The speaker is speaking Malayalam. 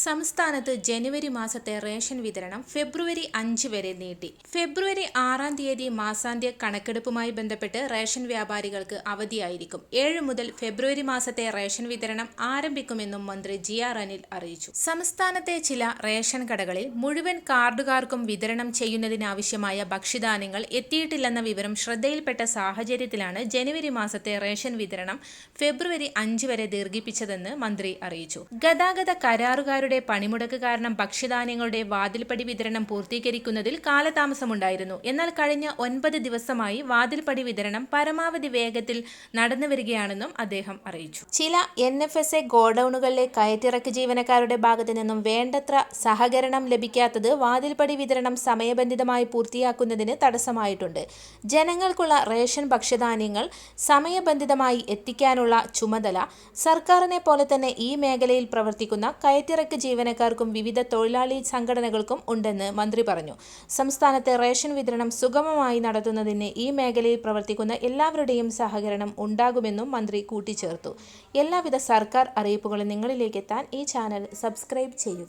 സംസ്ഥാനത്ത് ജനുവരി മാസത്തെ റേഷൻ വിതരണം ഫെബ്രുവരി 5 വരെ നീട്ടി. ഫെബ്രുവരി 6 തീയതി മാസാന്ത്യ കണക്കെടുപ്പുമായി ബന്ധപ്പെട്ട് റേഷൻ വ്യാപാരികൾക്ക് അവധിയായിരിക്കും. 7 മുതൽ ഫെബ്രുവരി മാസത്തെ റേഷൻ വിതരണം ആരംഭിക്കുമെന്നും മന്ത്രി GR അനിൽ അറിയിച്ചു. സംസ്ഥാനത്തെ ചില റേഷൻ കടകളിൽ മുഴുവൻ കാർഡുകാർക്കും വിതരണം ചെയ്യുന്നതിനാവശ്യമായ ഭക്ഷ്യധാന്യങ്ങൾ എത്തിയിട്ടില്ലെന്ന വിവരം ശ്രദ്ധയിൽപ്പെട്ട സാഹചര്യത്തിലാണ് ജനുവരി മാസത്തെ റേഷൻ വിതരണം ഫെബ്രുവരി 5 വരെ ദീർഘിപ്പിച്ചതെന്ന് മന്ത്രി അറിയിച്ചു. ഗതാഗത കരാറുകാരുടെ പണിമുടക്ക് കാരണം ഭക്ഷ്യധാന്യങ്ങളുടെ വാതിൽപ്പടി വിതരണം പൂർത്തീകരിക്കുന്നതിൽ കാലതാമസമുണ്ടായിരുന്നു. എന്നാൽ കഴിഞ്ഞ 9 ദിവസമായി വാതിൽപ്പടി വിതരണം പരമാവധി വേഗത്തിൽ നടന്നുവരികയാണെന്നും അദ്ദേഹം അറിയിച്ചു. ചില NFSA ഗോഡൌണുകളിലെ കയറ്റിറക്ക് ജീവനക്കാരുടെ ഭാഗത്തു നിന്നും വേണ്ടത്ര സഹകരണം ലഭിക്കാത്തത് വാതിൽപ്പടി വിതരണം സമയബന്ധിതമായി പൂർത്തിയാക്കുന്നതിന് തടസ്സമായിട്ടുണ്ട്. ജനങ്ങൾക്കുള്ള റേഷൻ ഭക്ഷ്യധാന്യങ്ങൾ സമയബന്ധിതമായി എത്തിക്കാനുള്ള ചുമതല സർക്കാരിനെ പോലെ തന്നെ ഈ മേഖലയിൽ പ്രവർത്തിക്കുന്ന കയറ്റിറക്ക് ജീവനക്കാർക്കും വിവിധ തൊഴിലാളി സംഘടനകൾക്കും ഉണ്ടെന്ന് മന്ത്രി പറഞ്ഞു. സംസ്ഥാനത്തെ റേഷൻ വിതരണം സുഗമമായി നടത്തുന്നതിന് ഈ മേഖലയിൽ പ്രവർത്തിക്കുന്ന എല്ലാവരുടെയും സഹകരണം ഉണ്ടാകുമെന്നും മന്ത്രി കൂട്ടിച്ചേർത്തു. എല്ലാവിധ സർക്കാർ അറിയിപ്പുകളും നിങ്ങളിലേക്ക് എത്താൻ ഈ ചാനൽ സബ്സ്ക്രൈബ് ചെയ്യുക.